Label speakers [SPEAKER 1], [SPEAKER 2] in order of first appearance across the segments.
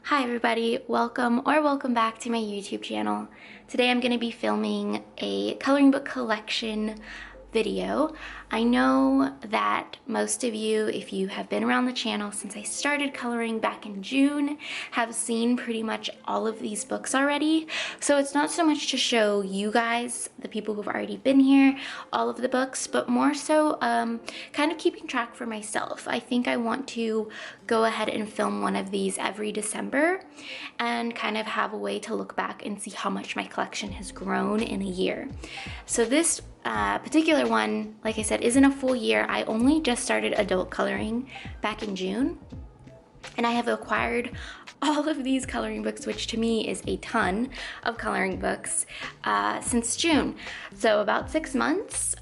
[SPEAKER 1] Hi everybody, welcome back to my YouTube channel. Today I'm going to be filming a coloring book collection video. I know that most of you, if you have been around the channel since I started coloring back in June, have seen pretty much all of these books already. So it's not so much to show you guys, the people who've already been here, all of the books, but more so kind of keeping track for myself. I think I want to go ahead and film one of these every December and kind of have a way to look back and see how much my collection has grown in a year. So this particular one, like I said, isn't a full year. I only just started adult coloring back in June, and I have acquired all of these coloring books, which to me is a ton of coloring books, since June. So about 6 months.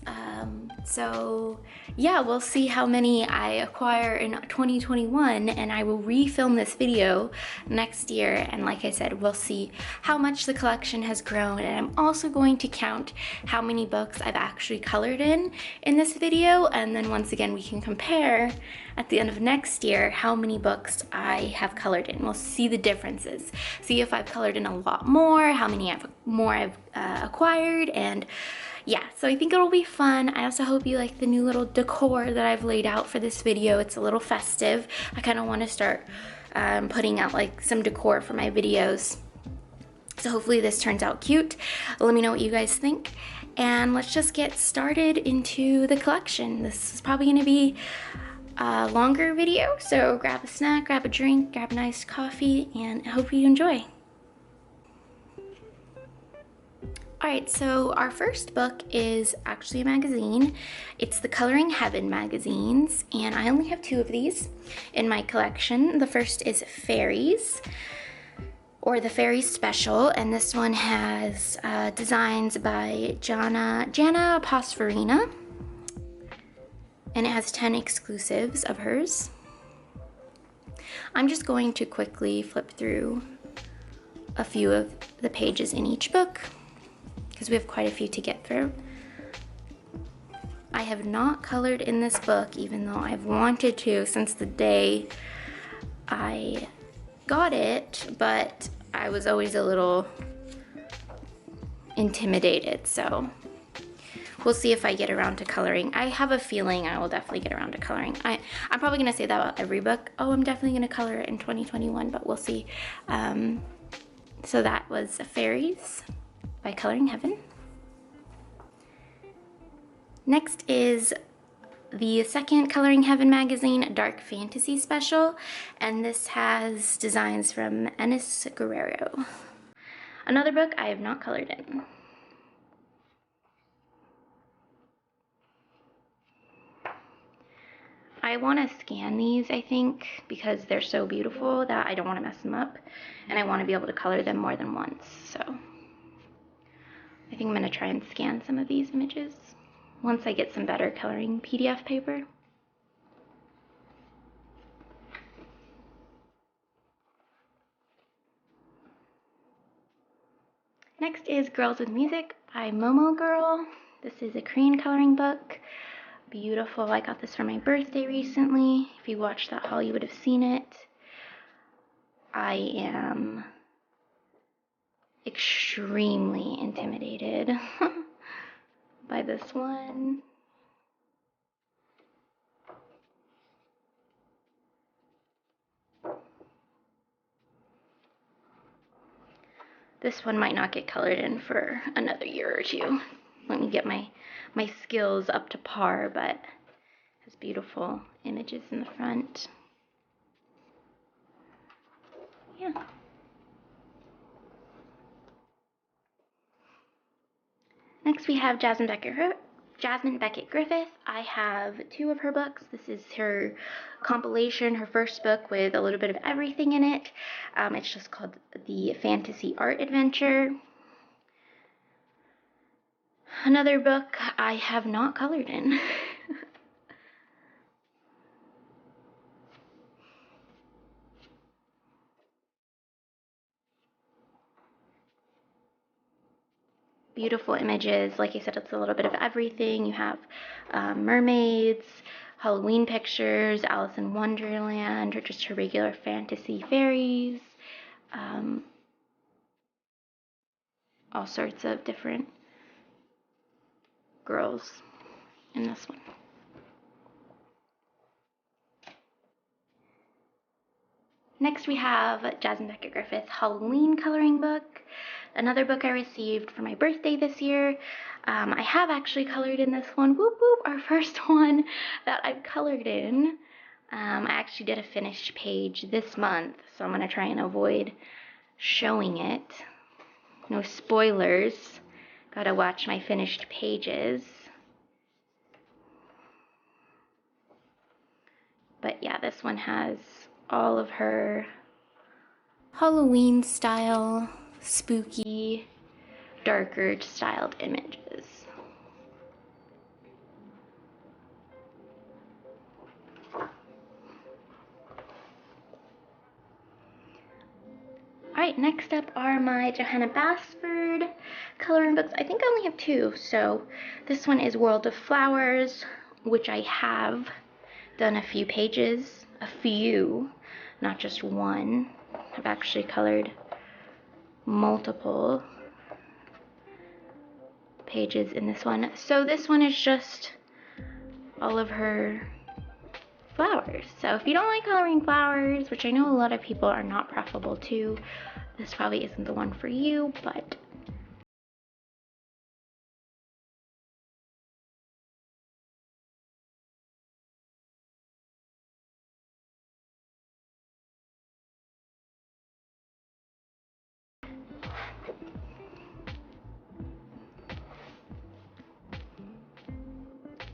[SPEAKER 1] So yeah, we'll see how many I acquire in 2021, and I will refilm this video next year. And like I said, we'll see how much the collection has grown. And I'm also going to count how many books I've actually colored in this video. And then once again, we can compare at the end of next year how many books I have colored in. We'll see the differences. See if I've colored in a lot more, how many I've acquired, and yeah, so I think it'll be fun. I also hope you like the new little decor that I've laid out for this video. It's a little festive. I kind of want to start putting out like some decor for my videos. So hopefully this turns out cute. Let me know what you guys think. And let's just get started into the collection. This is probably going to be a longer video, so grab a snack, grab a drink, grab a nice coffee, and I hope you enjoy. Alright, so our first book is actually a magazine. It's the Coloring Heaven magazines, and I only have 2 of these in my collection. The first is Fairies, or the Fairies Special, and this one has designs by Jana Posfarina, and it has 10 exclusives of hers. I'm just going to quickly flip through a few of the pages in each book, because we have quite a few to get through. I have not colored in this book, even though I've wanted to since the day I got it, but I was always a little intimidated, so we'll see if I get around to coloring. I have a feeling I will definitely get around to coloring. I'm probably gonna say that about every book. Oh, I'm definitely gonna color it in 2021, but we'll see. So that was Fairies by Coloring Heaven. Next is the second Coloring Heaven magazine, Dark Fantasy Special, and this has designs from Enis Guerrero. Another book I have not colored in. I want to scan these, I think, because they're so beautiful that I don't want to mess them up, and I want to be able to color them more than once, so I think I'm going to try and scan some of these images once I get some better coloring PDF paper. Next is Girls with Music by Momo Girl. This is a Korean coloring book. Beautiful. I got this for my birthday recently. If you watched that haul, you would have seen it. I am extremely intimidated by this one. This one might not get colored in for another year or 2. Let me get my skills up to par, but it has beautiful images in the front. Yeah. Next we have Jasmine Beckett Griffith. I have 2 of her books. This is her compilation, her first book with a little bit of everything in it. It's just called The Fantasy Art Adventure. Another book I have not colored in. Beautiful images. Like I said, it's a little bit of everything. You have mermaids, Halloween pictures, Alice in Wonderland, or just her regular fantasy fairies. all sorts of different girls in this one. Next we have Jasmine Beckett Griffith's Halloween coloring book, another book I received for my birthday this year. I have actually colored in this one, whoop whoop, our first one that I've colored in. I actually did a finished page this month, so I'm going to try and avoid showing it. No spoilers. Gotta watch my finished pages. But yeah, this one has all of her Halloween style, spooky, darker styled images. Alright, next up are my Johanna Basford coloring books. I think I only have two. So this one is World of Flowers, which I have done a few pages, not just one. I've actually colored multiple pages in this one. So this one is just all of her flowers. So if you don't like coloring flowers, which I know a lot of people are not preferable to, this probably isn't the one for you, but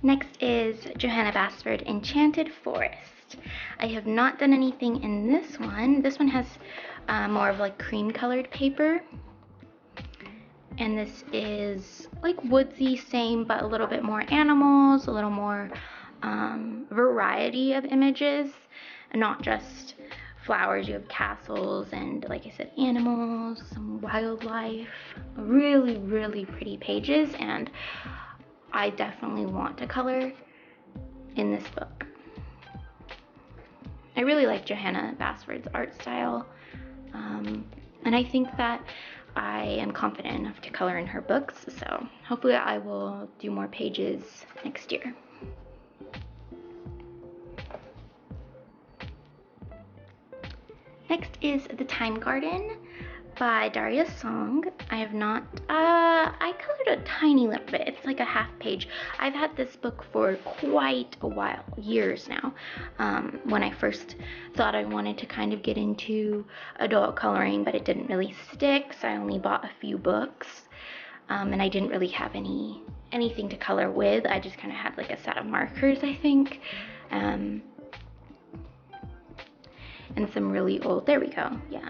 [SPEAKER 1] next is Johanna Basford Enchanted Forest. I have not done anything in this one. This one has more of like cream colored paper. And this is like woodsy, same, but a little bit more animals, a little more variety of images, and not just flowers. You have castles and, like I said, animals, some wildlife. Really, really pretty pages, and I definitely want to color in this book. I really like Johanna Basford's art style, and I think that I am confident enough to color in her books, so hopefully I will do more pages next year. Next is The Time Garden by Daria Song. I have not, I colored a tiny little bit. It's like a half page. I've had this book for quite a while, years now. When I first thought I wanted to kind of get into adult coloring, but it didn't really stick, so I only bought a few books. And I didn't really have anything to color with. I just kind of had like a set of markers, I think. And some really old, there we go, yeah.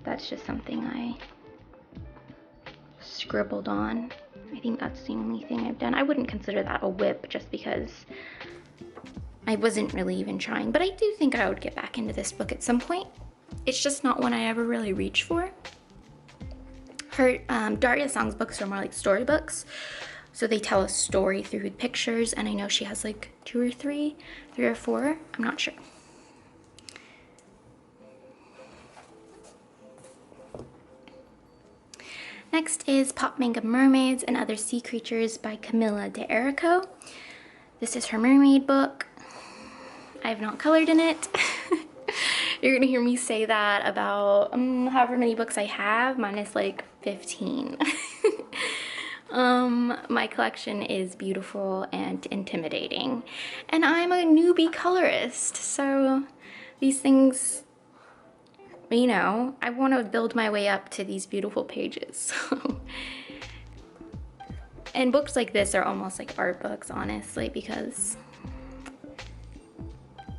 [SPEAKER 1] That's just something I scribbled on. I think that's the only thing I've done. I wouldn't consider that a whip just because I wasn't really even trying, but I do think I would get back into this book at some point. It's just not one I ever really reached for. Her, Daria Song's books are more like storybooks, so they tell a story through pictures, and I know she has like two or three or four, I'm not sure. Next is Pop Manga Mermaids and Other Sea Creatures by Camilla De Erico. This is her mermaid book. I have not colored in it. You're gonna hear me say that about however many books I have, minus like 15. My collection is beautiful and intimidating, and I'm a newbie colorist, so these things, you know, I want to build my way up to these beautiful pages. And books like this are almost like art books, honestly, because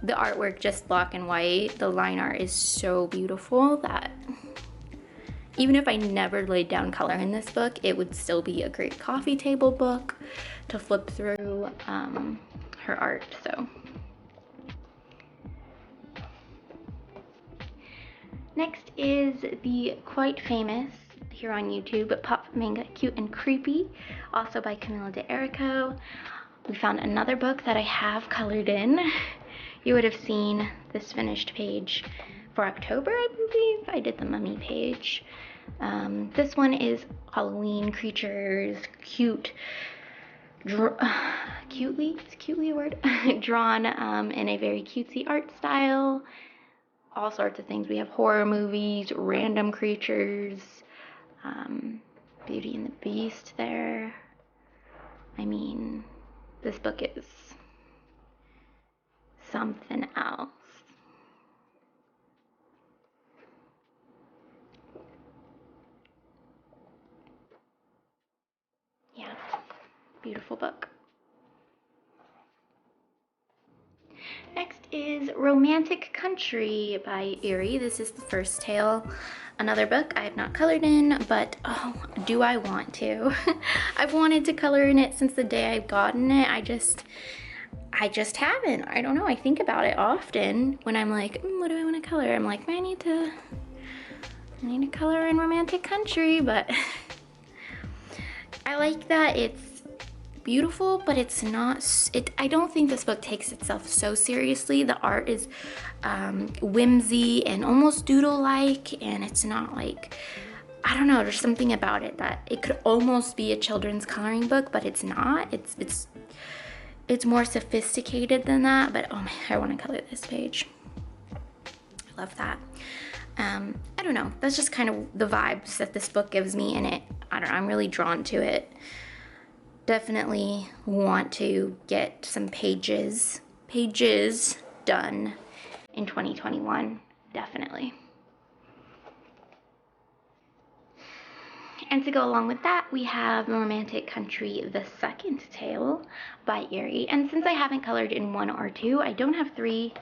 [SPEAKER 1] the artwork, just black and white, the line art is so beautiful that even if I never laid down color in this book, it would still be a great coffee table book to flip through her art. So next is the quite famous here on YouTube Pop Manga Cute and Creepy, also by Camilla De Erico. We found another book that I have colored in. You would have seen this finished page for October, I believe. I did the mummy page. This one is Halloween creatures, cutely, is cutely a word? Drawn in a very cutesy art style. All sorts of things. We have horror movies, random creatures, Beauty and the Beast there. I mean, this book is something else. Yeah, beautiful book. Next is Romantic Country by Eerie. This is the first tale. Another book I have not colored in, but oh, do I want to. I've wanted to color in it since the day I've gotten it. I just haven't. I don't know. I think about it often when I'm like, what do I want to color? I'm like, I need to color in Romantic Country, but I like that it's beautiful, but it's not, I don't think this book takes itself so seriously. The art is whimsy and almost doodle-like, and it's not like, I don't know, there's something about it that it could almost be a children's coloring book, but it's not. It's more sophisticated than that, but oh man, I want to color this page. I love that. I don't know, that's just kind of the vibes that this book gives me, and I don't know, I'm really drawn to it. Definitely want to get some pages done in 2021, definitely. And to go along with that, we have Romantic Country, the second tale by Eerie. And since I haven't colored in 1 or 2, I don't have 3,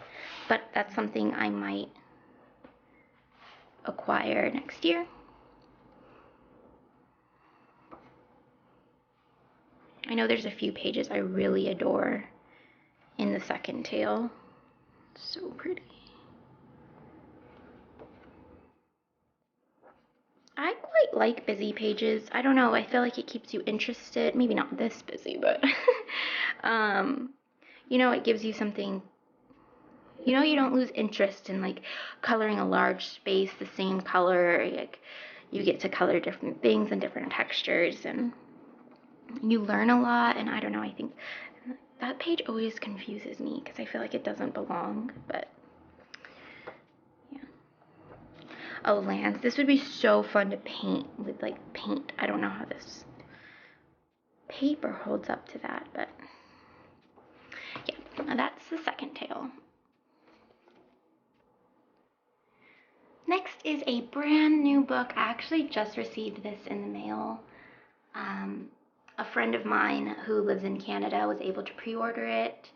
[SPEAKER 1] but that's something I might acquire next year. I know there's a few pages I really adore in the second tale. So pretty. I quite like busy pages. I don't know, I feel like it keeps you interested. Maybe not this busy, but you know, it gives you something, you know, you don't lose interest in like coloring a large space the same color. Like, you get to color different things and different textures, and you learn a lot. And I don't know, I think that page always confuses me because I feel like it doesn't belong, but yeah. Oh, lands. This would be so fun to paint with like paint. I don't know how this paper holds up to that, but yeah, that's the second tale. Next is a brand new book. I actually just received this in the mail. A friend of mine who lives in Canada was able to pre-order it,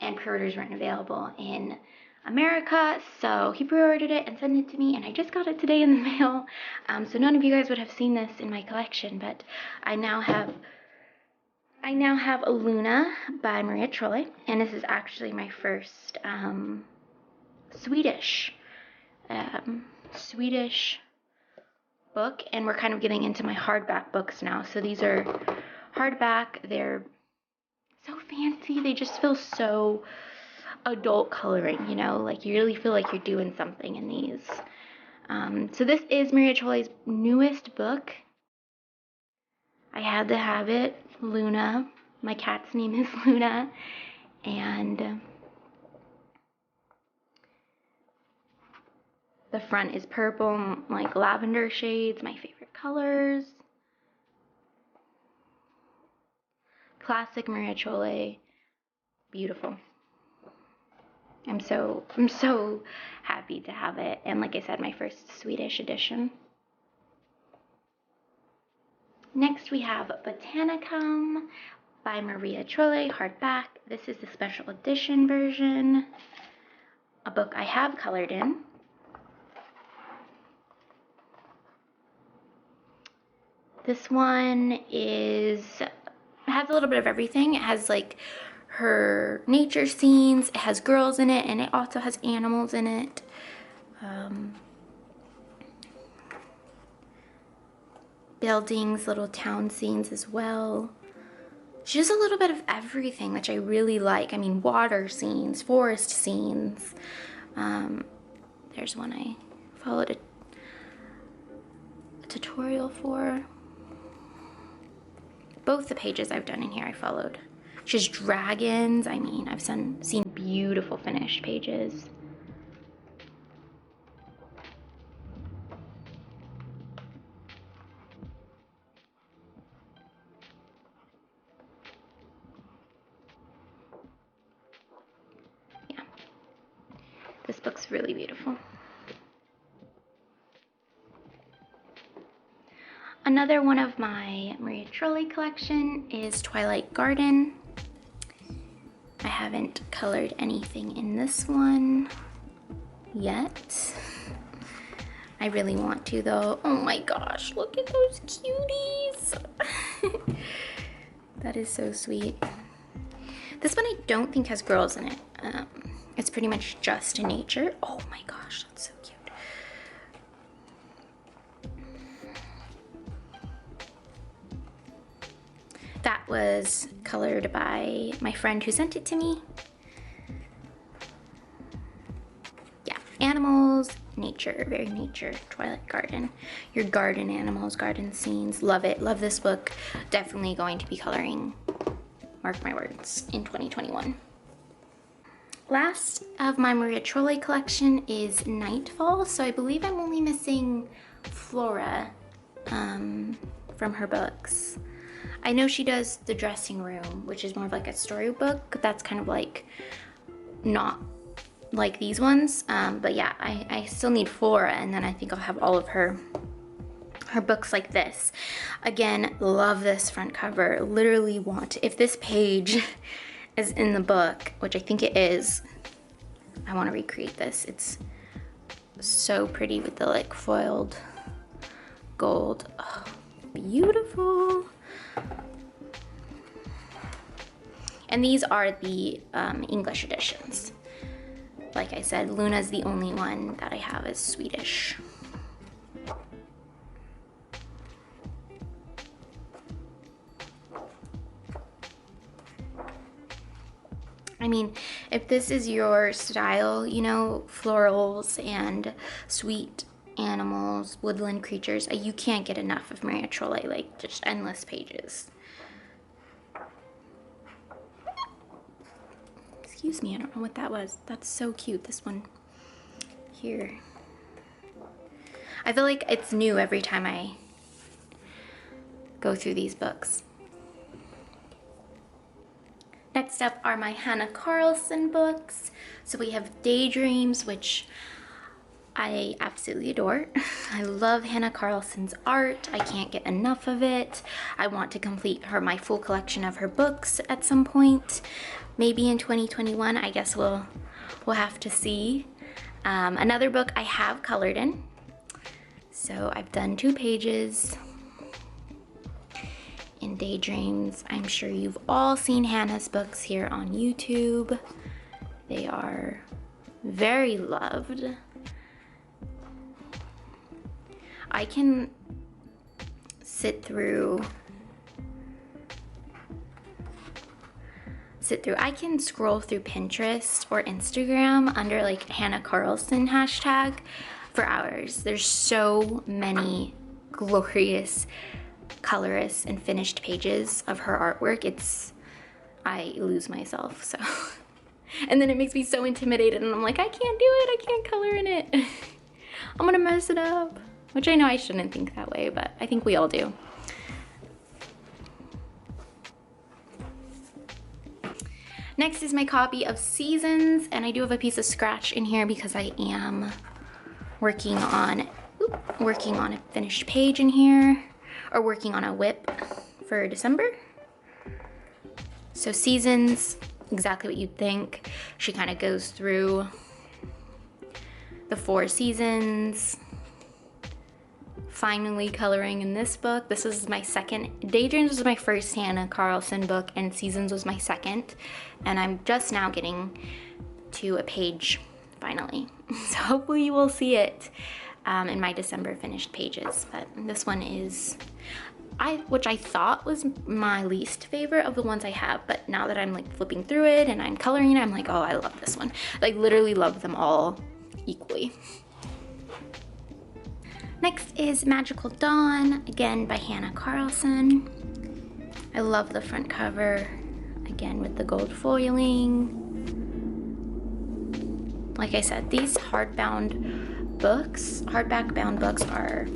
[SPEAKER 1] and pre-orders weren't available in America, so he pre-ordered it and sent it to me, and I just got it today in the mail. So none of you guys would have seen this in my collection, but I now have Luna by Maria Trolle, and this is actually my first Swedish book, and we're kind of getting into my hardback books now. So these are hardback. They're so fancy. They just feel so adult coloring, you know, like you really feel like you're doing something in these. So this is Maria Trolle's newest book. I had to have it. Luna. My cat's name is Luna, and the front is purple, like lavender shades, my favorite colors. Classic Maria Trolle, beautiful. I'm so happy to have it, and like I said, my first Swedish edition. Next we have Botanicum by Maria Trolle, hardback. This is the special edition version, a book I have colored in. This one has a little bit of everything. It has like her nature scenes, it has girls in it, and it also has animals in it. Buildings, little town scenes as well. Just a little bit of everything, which I really like. I mean, water scenes, forest scenes. there's one I followed a tutorial for. Both the pages I've done in here I followed. She has dragons. I mean, I've seen beautiful finished pages. Yeah, this book's really beautiful. Another one of my Maria Trolley collection is Twilight Garden. I haven't colored anything in this one yet. I really want to though. Oh my gosh, look at those cuties. That is so sweet. This one I don't think has girls in it. It's pretty much just nature. Oh my gosh, that's so cute. That was colored by my friend who sent it to me. Yeah, animals, nature, very nature, Twilight Garden. Your garden animals, garden scenes, love it. Love this book. Definitely going to be coloring, mark my words, in 2021. Last of my Maria Trolley collection is Nightfall. So I believe I'm only missing Flora from her books. I know she does The Dressing Room, which is more of like a storybook. That's kind of like not like these ones. But yeah, I still need Flora, and then I think I'll have all of her books like this. Again, love this front cover. Literally want, if this page is in the book, which I think it is, I want to recreate this. It's so pretty with the like foiled gold. Oh, beautiful. And these are the English editions. Like I said, Luna's the only one that I have is Swedish. I mean, if this is your style, you know, florals and sweet animals, woodland creatures, you can't get enough of Maria Trolley, like just endless pages. Excuse me, I don't know what that was. That's so cute, this one here. I feel like it's new every time I go through these books. Next up are my Hannah Carlson books. So we have Daydreams, which I absolutely adore. I love Hannah Carlson's art. I can't get enough of it. I want to complete my full collection of her books at some point. Maybe in 2021, I guess we'll have to see. Another book I have colored in. So I've done 2 pages in Daydreams. I'm sure you've all seen Hannah's books here on YouTube. They are very loved. I can sit through, I can scroll through Pinterest or Instagram under like Hannah Carlson hashtag for hours. There's so many glorious colorist and finished pages of her artwork. I lose myself, so. And then it makes me so intimidated and I'm like, I can't do it, I can't color in it. I'm gonna mess it up. Which I know I shouldn't think that way, but I think we all do. Next is my copy of Seasons, and I do have a piece of scratch in here because I am working on a finished page in here, or working on a whip for December. So Seasons, exactly what you'd think. She kind of goes through the 4 seasons. Finally coloring in this book. This is my second. Daydreams was my first Hannah Carlson book, and Seasons was my second. And I'm just now getting to a page, finally. So hopefully you will see it in my December finished pages. But this one is, which I thought was my least favorite of the ones I have, but now that I'm like flipping through it and I'm coloring it, I'm like, oh, I love this one. Like literally love them all equally. Next is Magical Dawn, again by Hannah Carlson. I love the front cover, again with the gold foiling. Like I said, these hardback bound books are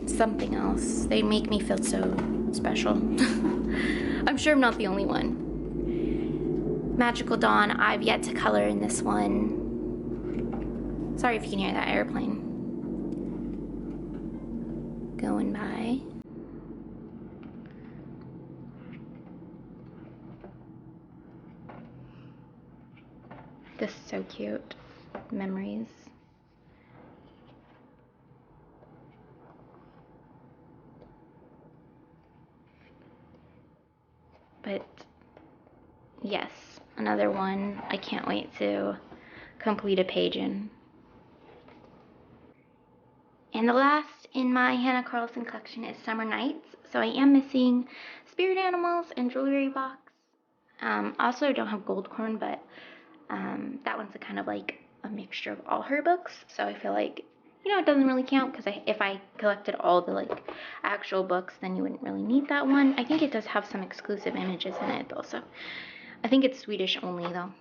[SPEAKER 1] something else. They make me feel so special. I'm sure I'm not the only one. Magical Dawn, I've yet to color in this one. Sorry if you can hear that airplane going by. This is so cute. Memories. But yes, another one I can't wait to complete a page in. And the last in my Hannah Carlson collection is Summer Nights. So I am missing spirit animals and jewelry box. Also, I don't have gold corn, but that one's a kind of like a mixture of all her books. So I feel like, you know, it doesn't really count because if I collected all the like actual books, then you wouldn't really need that one. I think it does have some exclusive images in it also. I think it's Swedish only though.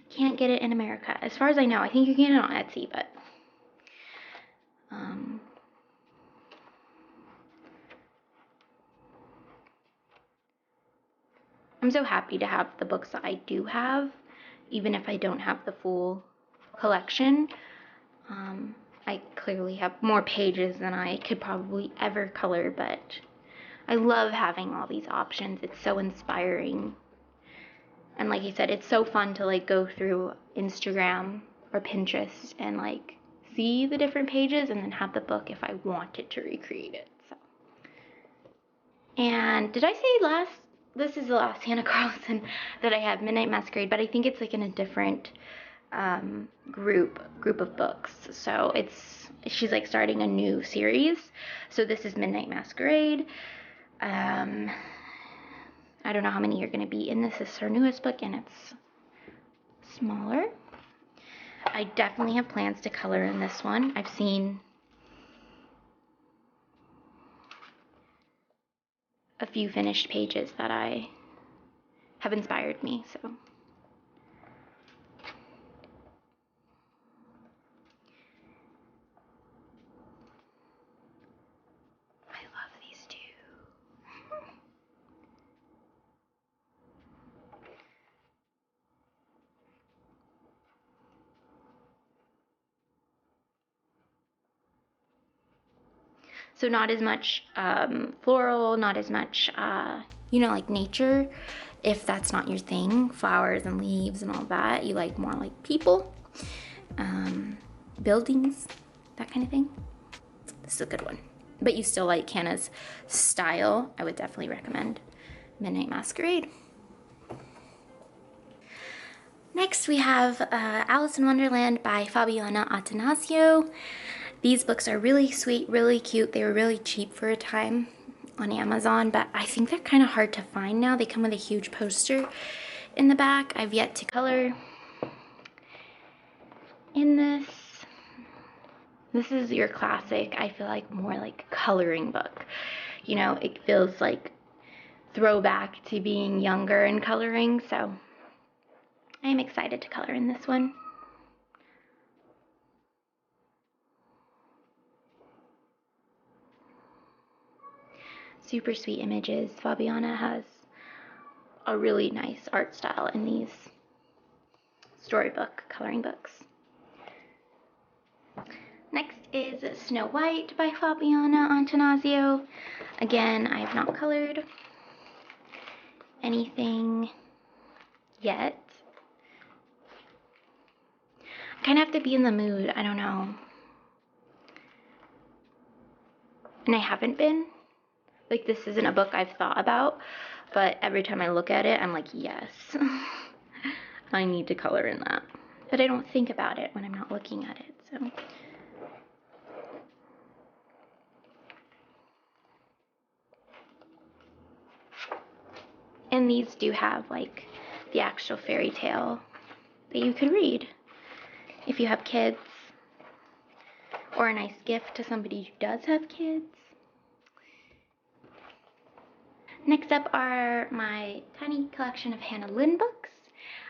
[SPEAKER 1] Can't get it in America. As far as I know, I think you can get it on Etsy, but I'm so happy to have the books that I do have, even if I don't have the full collection. I clearly have more pages than I could probably ever color, but I love having all these options. It's so inspiring. And like I said, it's so fun to like go through Instagram or Pinterest and like see the different pages and then have the book if I wanted to recreate it. So. And did I say last? This is the last Hannah Carlson that I have, Midnight Masquerade, but I think it's like in a different group of books. So she's like starting a new series. So this is Midnight Masquerade. I don't know how many are going to be in this. This is her newest book and it's smaller. I definitely have plans to color in this one. I've seen a few finished pages that have inspired me, so. I love these two. So not as much floral, not as much, you know, like nature, if that's not your thing, flowers and leaves and all that. You like more like people, buildings, that kind of thing. This is a good one. But you still like Hannah's style, I would definitely recommend Midnight Masquerade. Next we have Alice in Wonderland by Fabiana Attanasio. These books are really sweet, really cute. They were really cheap for a time on Amazon, but I think they're kind of hard to find now. They come with a huge poster in the back. I've yet to color in this. This is your classic, I feel like, more like coloring book. You know, it feels like throwback to being younger and coloring, so I'm excited to color in this one. Super sweet images. Fabiana has a really nice art style in these storybook coloring books. Next is Snow White by Fabiana Attanasio. Again, I have not colored anything yet. I kind of have to be in the mood, I don't know. And I haven't been. Like, this isn't a book I've thought about, but every time I look at it, I'm like, yes, I need to color in that. But I don't think about it when I'm not looking at it, so. And these do have, like, the actual fairy tale that you could read if you have kids or a nice gift to somebody who does have kids. Next up are my tiny collection of Hannah Lynn books.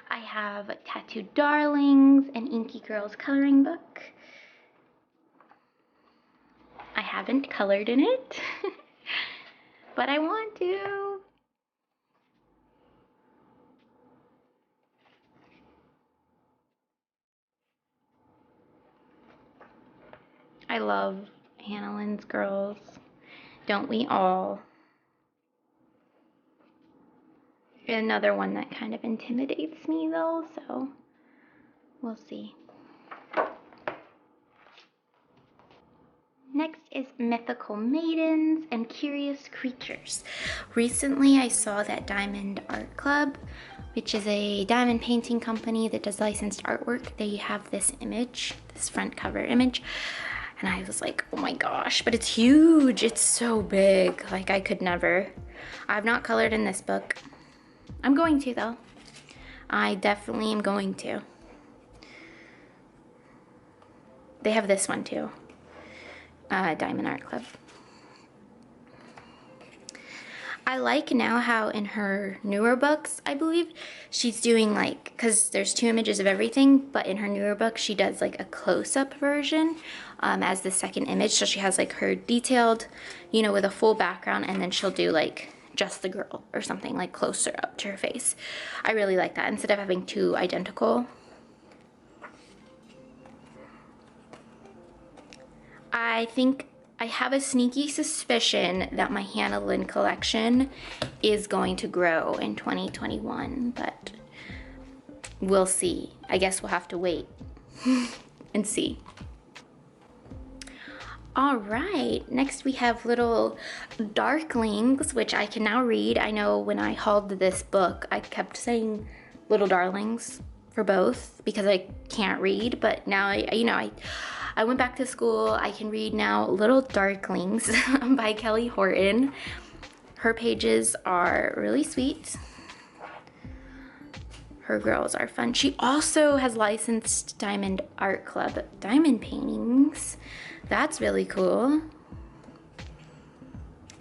[SPEAKER 1] I have Tattooed Darlings, an Inky Girls coloring book. I haven't colored in it, but I want to. I love Hannah Lynn's girls. Don't we all? Another one that kind of intimidates me though, so we'll see. Next is Mythical Maidens and Curious Creatures. Recently I saw that Diamond Art Club, which is a diamond painting company that does licensed artwork, they have this image, this front cover image, and I was like, oh my gosh, but it's huge, it's so big, like I could never. I've not colored in this book. I'm going to though. I definitely am going to. They have this one too. Diamond Art Club. I like now how in her newer books, I believe, she's doing like, because there's 2 images of everything, but in her newer book, she does like a close-up version as the second image. So she has like her detailed, you know, with a full background, and then she'll do like just the girl or something like closer up to her face. I really like that instead of having 2 identical. I think I have a sneaky suspicion that my Hannah Lynn collection is going to grow in 2021, but we'll see. I guess we'll have to wait and see. All right, next we have Little Darklings, which I can now read. I know when I hauled this book, I kept saying Little Darlings for both because I can't read, but now I went back to school. I can read now. Little Darklings by Kelly Horton. Her pages are really sweet. Her girls are fun. She also has licensed Diamond Art Club diamond paintings. That's really cool.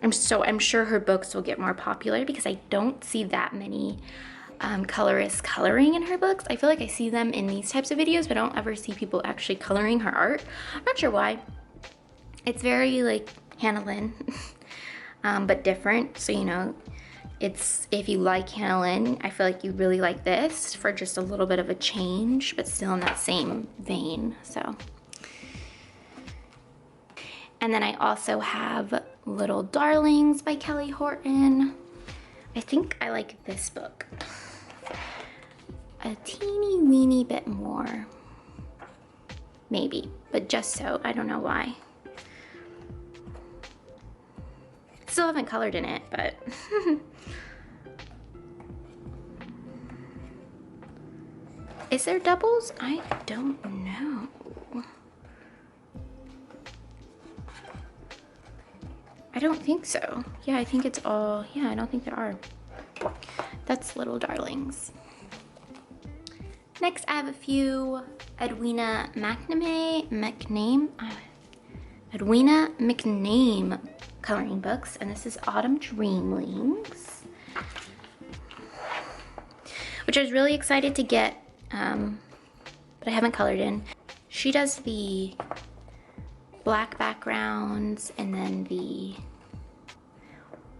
[SPEAKER 1] I'm sure her books will get more popular because I don't see that many colorists coloring in her books. I feel like I see them in these types of videos, but I don't ever see people actually coloring her art. I'm not sure why. It's very like Hannah Lynn, but different. So, you know, it's, if you like Hannah Lynn, I feel like you really like this for just a little bit of a change, but still in that same vein, so. And then I also have Little Darlings by Kelly Horton. I think I like this book a teeny weeny bit more, maybe, but just so. I don't know why. Still haven't colored in it, but is there doubles? I don't know. I don't think so. Yeah, I think it's all, yeah, I don't think there are. That's Little Darlings. Next, I have a few Edwina McName coloring books, and this is Autumn Dreamlings, which I was really excited to get, but I haven't colored in. She does the black backgrounds and then the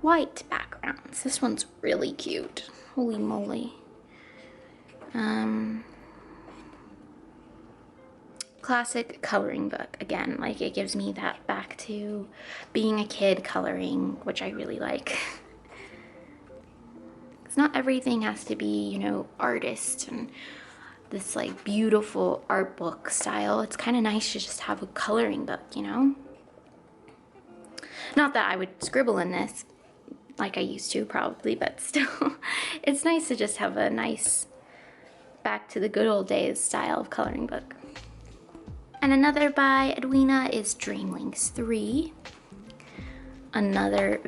[SPEAKER 1] white backgrounds. This one's really cute. Holy moly. Classic coloring book. Again, like it gives me that back to being a kid coloring, which I really like. Because not everything has to be, you know, artist and this like beautiful art book style. It's kind of nice to just have a coloring book, you know? Not that I would scribble in this like I used to probably, but still, it's nice to just have a nice back to the good old days style of coloring book. And another by Edwina is Dreamlings 3. Another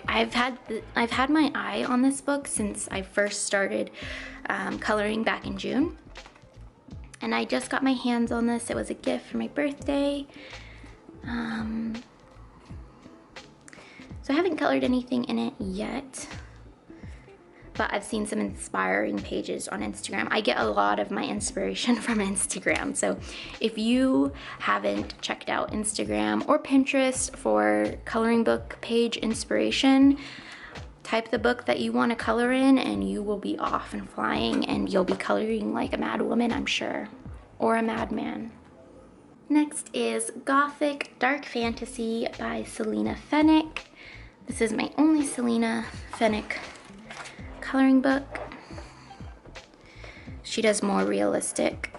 [SPEAKER 1] I've had my eye on this book since I first started coloring back in June. And I just got my hands on this. It was a gift for my birthday. So I haven't colored anything in it yet, but I've seen some inspiring pages on Instagram. I get a lot of my inspiration from Instagram. So if you haven't checked out Instagram or Pinterest for coloring book page inspiration, type the book that you want to color in and you will be off and flying, and you'll be coloring like a mad woman, I'm sure, or a madman. Next is Gothic Dark Fantasy by Selena Fennick. This is my only Selena Fennick coloring book. She does more realistic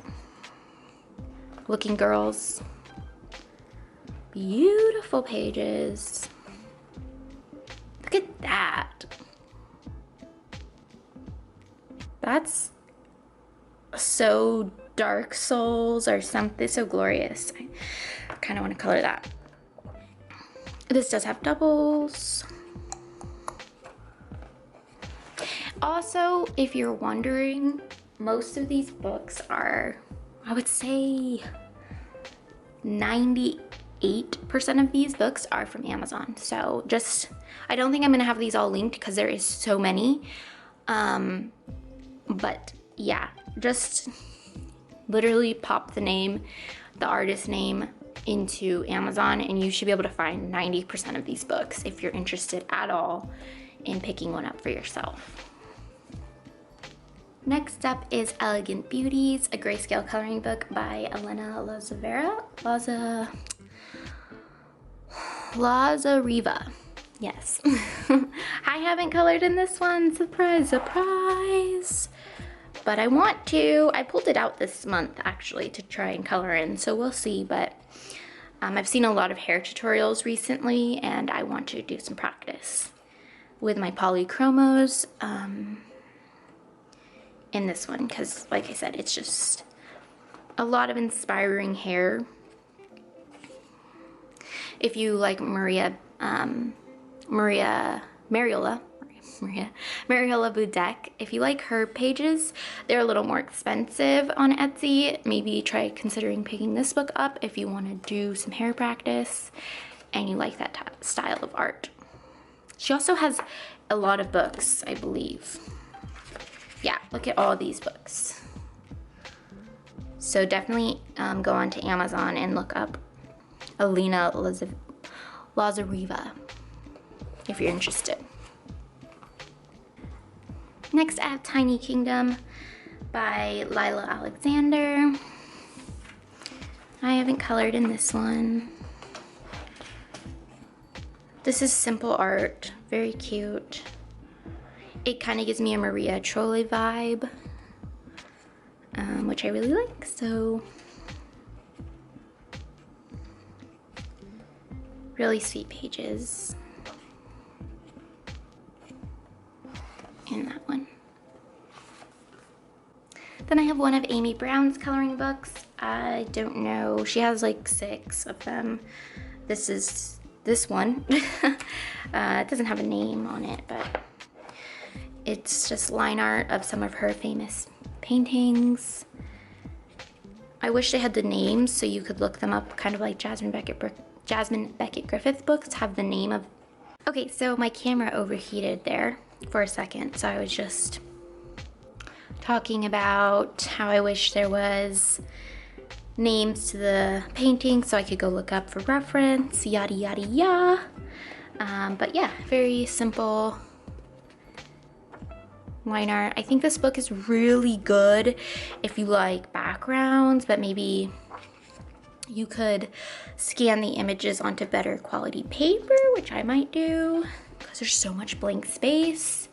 [SPEAKER 1] looking girls. Beautiful pages. Look at that. That's so Dark Souls or something, so glorious. I kind of want to color that. This does have doubles. Also, if you're wondering, most of these books are, I would say 98% of these books are from Amazon. So just, I don't think I'm gonna have these all linked because there is so many. But yeah, just literally pop the name, the artist name into Amazon and you should be able to find 90% of these books if you're interested at all in picking one up for yourself. Next up is Elegant Beauties, a grayscale coloring book by Elena Lazareva. Yes. I haven't colored in this one, surprise, surprise. But I want to. I pulled it out this month actually to try and color in, so we'll see. But I've seen a lot of hair tutorials recently and I want to do some practice with my polychromos in this one, because like I said, it's just a lot of inspiring hair. If you like Mariola Budek, if you like her pages, they're a little more expensive on Etsy. Maybe try considering picking this book up if you want to do some hair practice and you like that type, style of art. She also has a lot of books, I believe. Yeah, look at all these books. So definitely go onto Amazon and look up Elena Lazareva if you're interested. Next I have Tiny Kingdom by Lila Alexander. I haven't colored in this one. This is simple art, very cute. It kind of gives me a Maria Trolle vibe, which I really like, so. Really sweet pages. In that one. Then I have one of Amy Brown's coloring books. I don't know, she has like 6 of them. This is this one. It doesn't have a name on it, but it's just line art of some of her famous paintings. I wish they had the names so you could look them up, kind of like Jasmine Beckett Griffith's books have the name of. Okay, so my camera overheated there for a second, so I was just talking about how I wish there was names to the painting so I could go look up for reference, yada yada yada. But yeah, very simple line art. I think this book is really good if you like backgrounds, but maybe you could scan the images onto better quality paper, which I might do because there's so much blank space.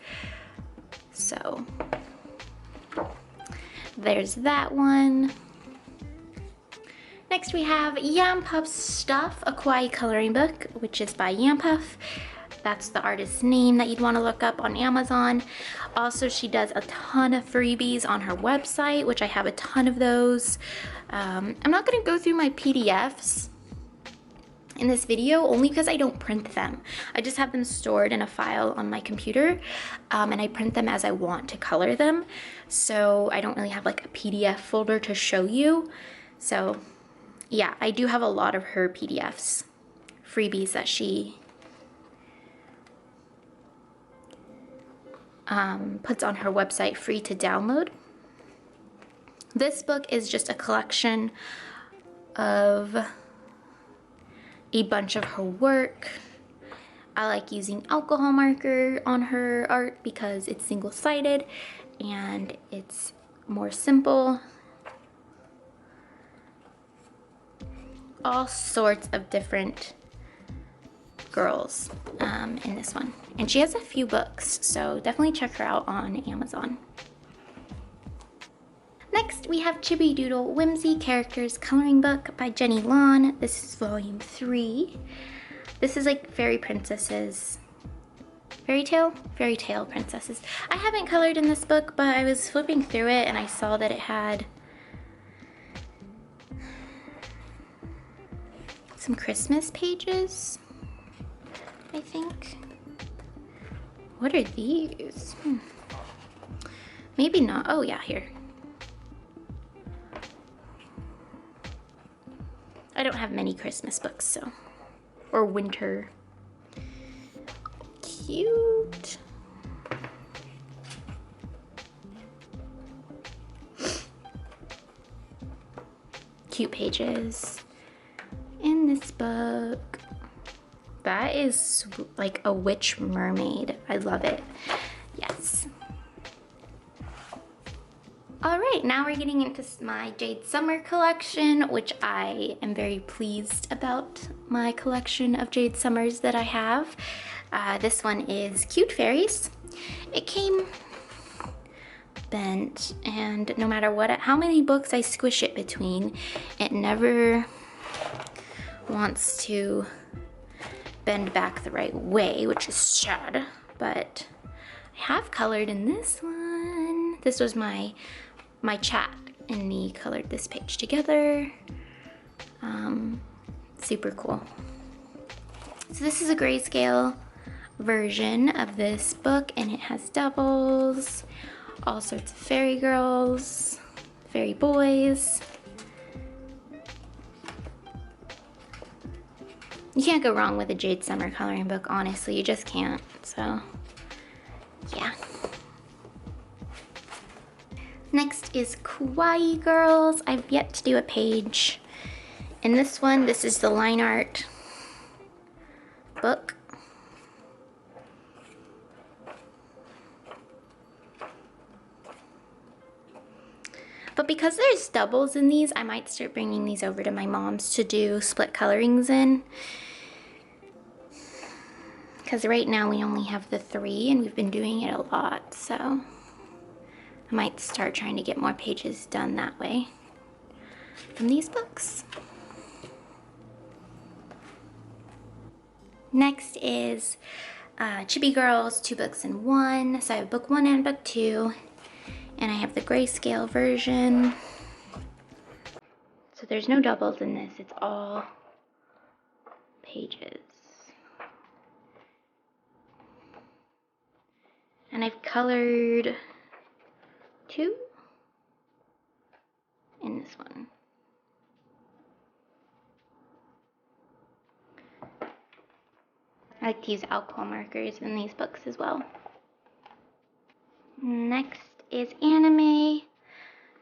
[SPEAKER 1] So there's that one. Next we have Yam Puff's Stuff, a KAWAII coloring book, which is by Yam Puff. That's the artist's name that you'd want to look up on Amazon. Also, she does a ton of freebies on her website, which I have a ton of those. I'm not going to go through my PDFs in this video, only because I don't print them. I just have them stored in a file on my computer, and I print them as I want to color them. So I don't really have like a PDF folder to show you. So yeah, I do have a lot of her PDFs, freebies that she puts on her website free to download. This book is just a collection of a bunch of her work. I like using alcohol marker on her art because it's single-sided and it's more simple. All sorts of different girls in this one. And she has a few books, so definitely check her out on Amazon. Next, we have Chibi Doodle Whimsy Characters Coloring Book by Jenny Lawn. This is volume 3. This is like fairy princesses. Fairy tale princesses. I haven't colored in this book, but I was flipping through it and I saw that it had some Christmas pages, I think. What are these? Maybe not. Oh yeah, here. I don't have many Christmas books, so. Or winter. Cute. Cute pages in this book. That is like a witch mermaid. I love it. Yes. All right, now we're getting into my Jade Summer collection, which I am very pleased about my collection of Jade Summers that I have. This one is Cute Fairies. It came bent, and no matter how many books I squish it between, it never wants to bend back the right way, which is sad, but I have colored in this one. This was my chat and me colored this page together. Super cool. So this is a grayscale version of this book, and it has doubles, all sorts of fairy girls, fairy boys. You can't go wrong with a Jade Summer coloring book, honestly, you just can't, so yeah. Next is KAWAII Girls. I've yet to do a page. In this one, this is the line art book. But because there's doubles in these, I might start bringing these over to my mom's to do split colorings in. Because right now we only have the 3 and we've been doing it a lot, so I might start trying to get more pages done that way from these books. Next is Chibi Girls, 2 books in 1. So I have book 1 and book 2, and I have the grayscale version. So there's no doubles in this, it's all pages. And I've colored 2 in this one. I like to use alcohol markers in these books as well. Next is Anime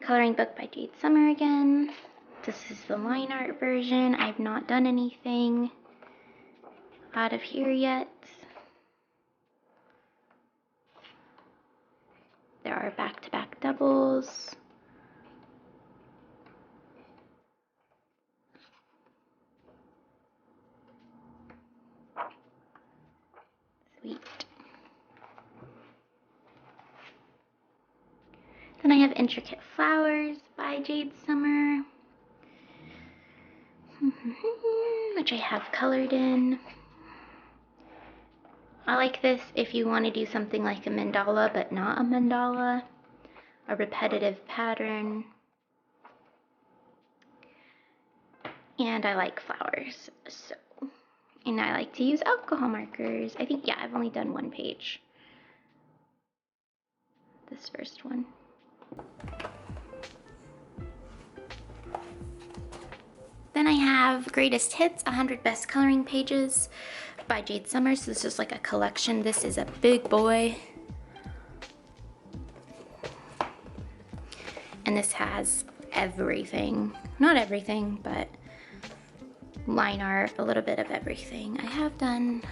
[SPEAKER 1] Coloring Book by Jade Summer again. This is the line art version. I've not done anything out of here yet. There are back-to-back doubles. Sweet. Then I have Intricate Flowers by Jade Summer, which I have colored in. I like this if you want to do something like a mandala, but not a mandala, a repetitive pattern. And I like flowers, so. And I like to use alcohol markers. I think, yeah, I've only done 1 page. This first one. Then then I have Greatest Hits, 100 Best Coloring Pages by Jade Summers. This is like a collection. This is a big boy. And this has everything. Not everything, but line art, a little bit of everything. I have done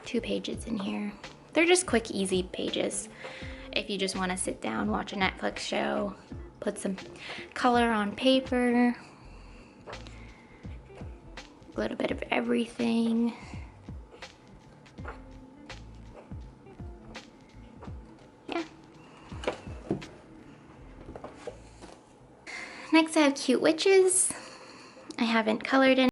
[SPEAKER 1] 2 pages in here. They're just quick, easy pages. If you just want to sit down, watch a Netflix show, put some color on paper, a little bit of everything. Yeah. Next I have Cute Witches. I haven't colored in.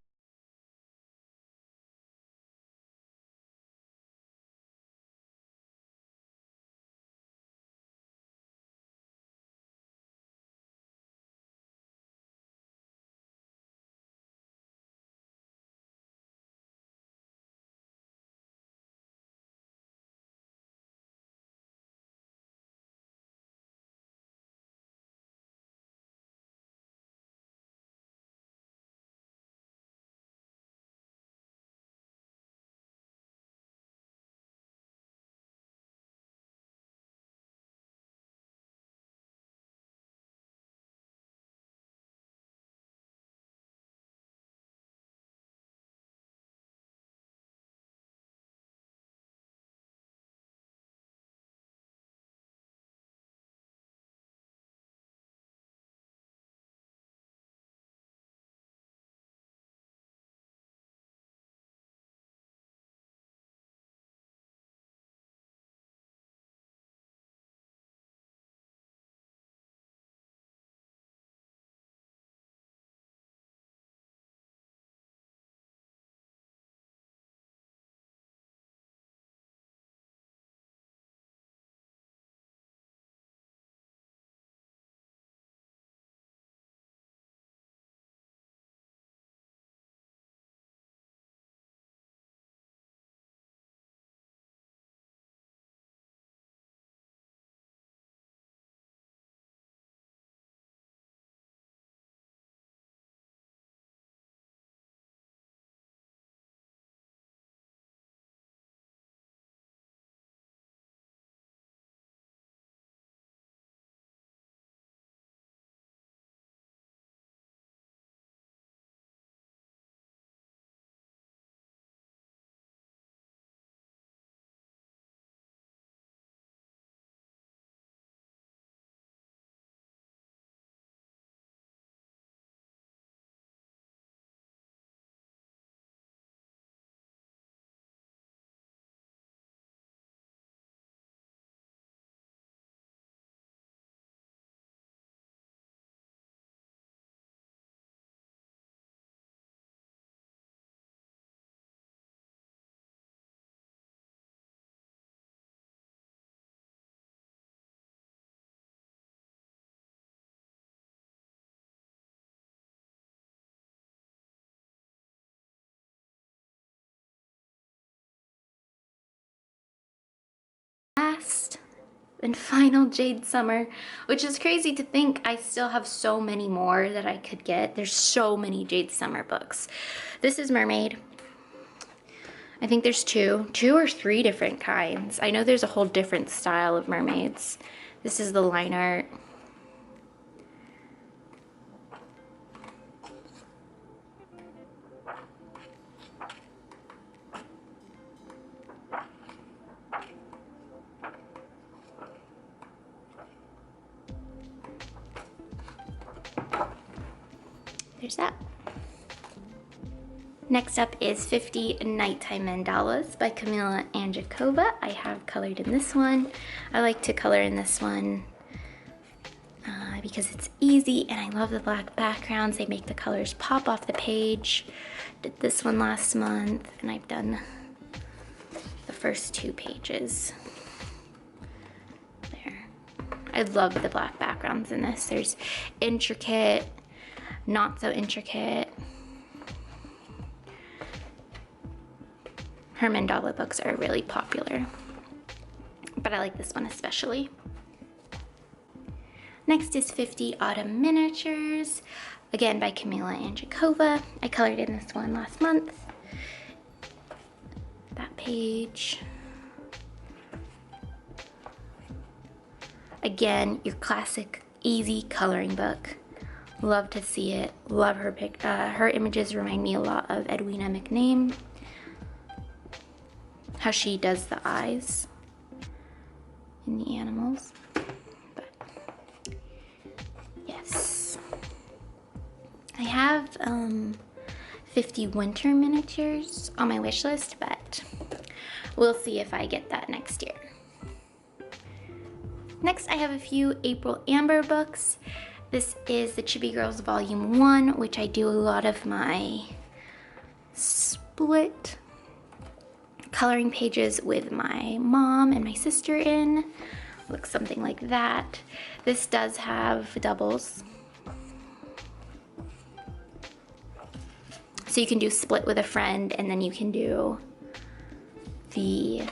[SPEAKER 1] Last and final Jade Summer, which is crazy to think I still have so many more that I could get. There's so many Jade Summer books. This is Mermaid. I think there's two or three different kinds. I know there's a whole different style of mermaids. This is the line art. There's that. Next up is 50 Nighttime Mandalas by Camila Anjakova. I have colored in this one. I like to color in this one because it's easy and I love the black backgrounds. They make the colors pop off the page. Did this one last month and I've done the first 2 pages. There. I love the black backgrounds in this. There's intricate, not so intricate. Her mandala books are really popular, but I like this one especially. Next is 50 Autumn Miniatures again by Camila Anjakova. I colored in this one last month. That page. Again, your classic easy coloring book. Love to see it. Love her her images remind me a lot of Edwina McName. How she does the eyes in the animals. But yes. I have 50 winter miniatures on my wish list, but we'll see if I get that next year. Next, I have a few April Amber books. This is the Chibi Girls Volume 1, which I do a lot of my split coloring pages with my mom and my sister in. Looks something like that. This does have doubles. So you can do split with a friend, and then you can do the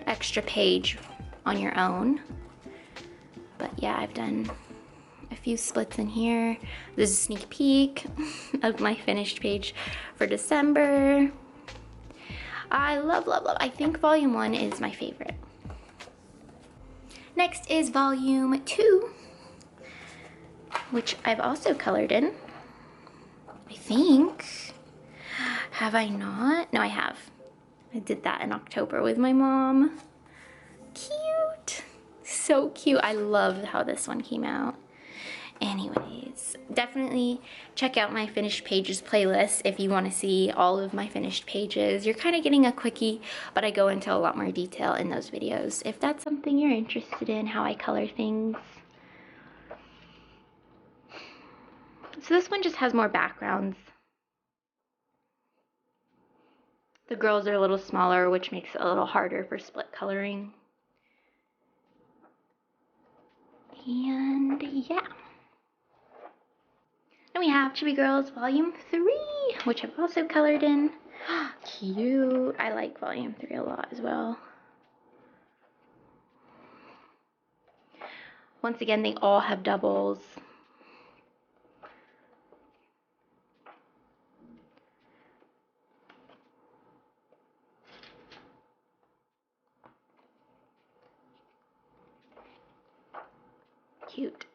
[SPEAKER 1] extra page on your own. But yeah, I've done a few splits in here. This is a sneak peek of my finished page for December. I love, love, love. I think Volume 1 is my favorite. Next is Volume 2, which I've also colored in. I think. Have I not? No, I have. I did that in October with my mom. Cute. So cute. I love how this one came out. Anyways, definitely check out my finished pages playlist if you want to see all of my finished pages. You're kind of getting a quickie, but I go into a lot more detail in those videos if that's something you're interested in, how I color things. So this one just has more backgrounds. The girls are a little smaller, which makes it a little harder for split coloring. And yeah. Then we have Chibi Girls Volume 3, which I've also colored in. Cute. I like Volume 3 a lot as well. Once again, they all have doubles. Cute.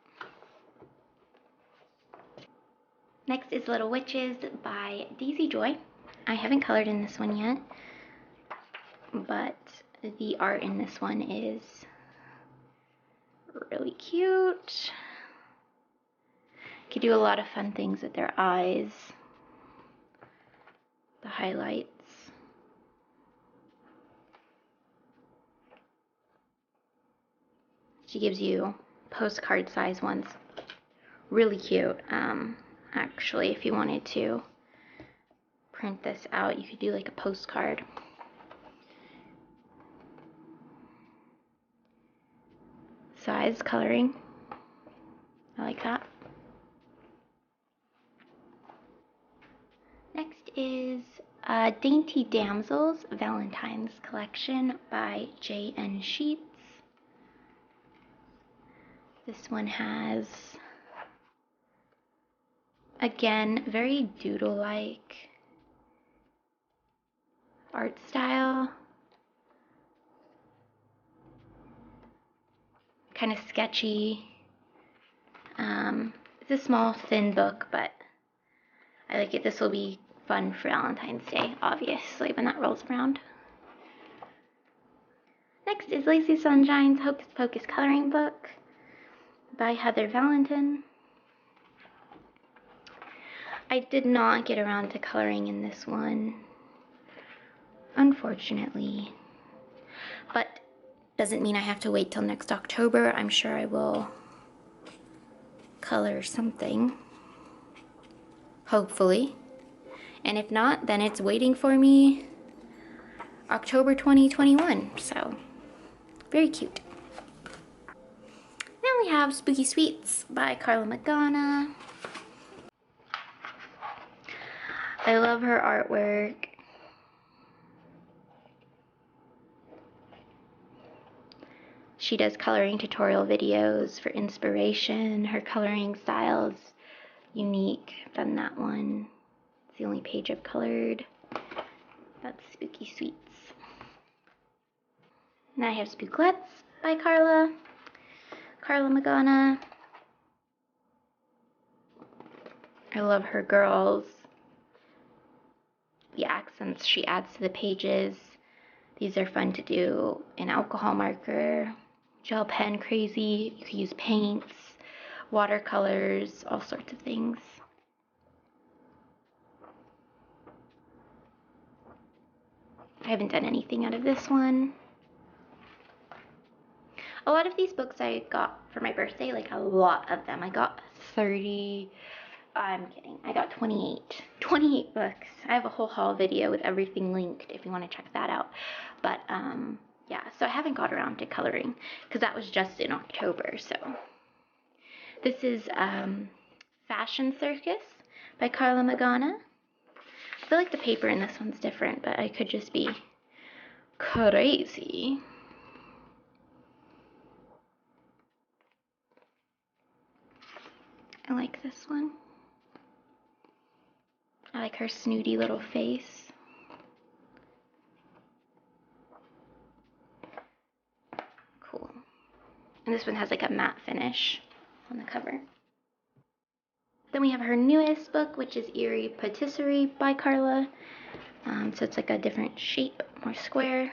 [SPEAKER 1] Next is Little Witches by Daisy Joy. I haven't colored in this one yet, but the art in this one is really cute. Could do a lot of fun things with their eyes, the highlights. She gives you postcard size ones. Really cute. Actually, if you wanted to print this out, you could do like a postcard. Size coloring. I like that. Next is Dainty Damsels Valentine's Collection by J.N. Sheets. This one has, again, very doodle-like art style. Kind of sketchy. It's a small, thin book, but I like it. This will be fun for Valentine's Day, obviously, when that rolls around. Next is Lazy Sunshine's Hocus Pocus coloring book by Heather Valentin. I did not get around to coloring in this one, unfortunately, but doesn't mean I have to wait till next October. I'm sure I will color something, hopefully, and if not, then it's waiting for me October 2021, so very cute. Now we have Spooky Sweets by Carla Magana. I love her artwork. She does coloring tutorial videos for inspiration. Her coloring style's unique. I've done that one. It's the only page I've colored. That's Spooky Sweets. Now I have Spooklets by Carla Magana. I love her girls. The accents she adds to the pages. These are fun to do in alcohol marker, gel pen crazy. You can use paints, watercolors, all sorts of things. I haven't done anything out of this one. A lot of these books I got for my birthday, like a lot of them. I got 30, I'm kidding, I got 28 books. I have a whole haul video with everything linked if you want to check that out. But yeah, so I haven't got around to coloring because that was just in October. So this is Fashion Circus by Carla Magana. I feel like the paper in this one's different, but I could just be crazy. I like this one. I like her snooty little face. Cool. And this one has like a matte finish on the cover. Then we have her newest book, which is Eerie Patisserie by Carla. So it's like a different shape, more square.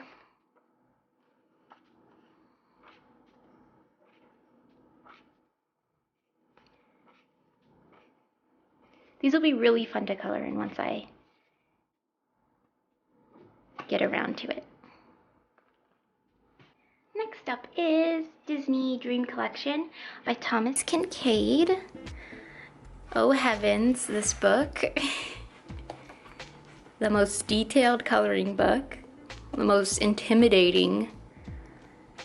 [SPEAKER 1] These will be really fun to color in once I get around to it. Next up is Disney Dream Collection by Thomas Kincaid. Oh heavens, this book. The most detailed coloring book. The most intimidating.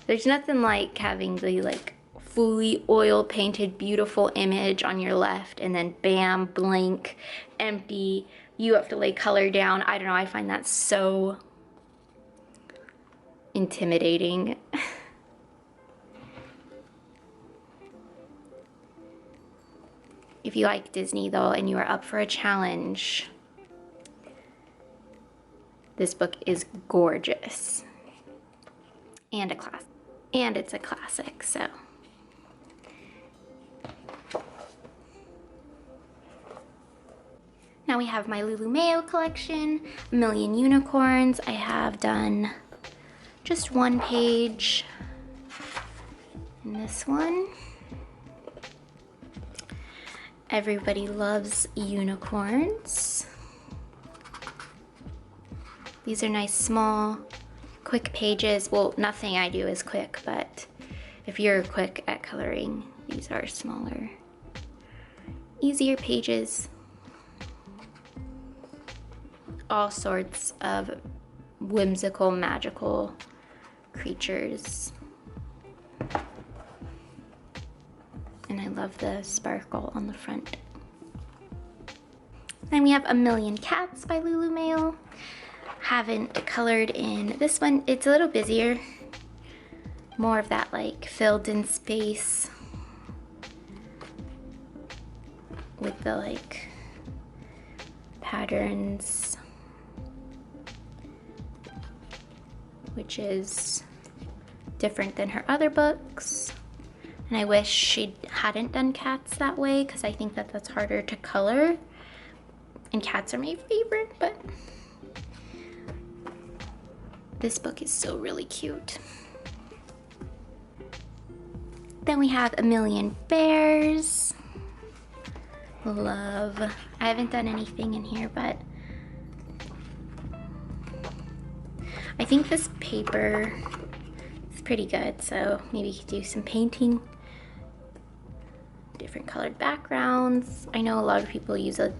[SPEAKER 1] There's nothing like having the fully oil painted beautiful image on your left and then bam, blank, empty. You have to lay color down. I don't know, I find that so intimidating. If you like Disney though and you are up for a challenge, this book is gorgeous. And a classic. And it's a classic, so. Now we have my Lulu Mayo collection, A Million Unicorns. I have done just one page in this one. Everybody loves unicorns. These are nice, small, quick pages. Well, nothing I do is quick, but if you're quick at coloring, these are smaller, easier pages. All sorts of whimsical, magical creatures. And I love the sparkle on the front. Then we have A Million Cats by Lulu Mayo. Haven't colored in this one. It's a little busier. More of that filled in space with the patterns, which is different than her other books. And I wish she hadn't done cats that way because I think that that's harder to color. And cats are my favorite, but this book is still really cute. Then we have A Million Bears. Love. I haven't done anything in here, but I think this paper is pretty good, so maybe you could do some painting. Different colored backgrounds. I know a lot of people use a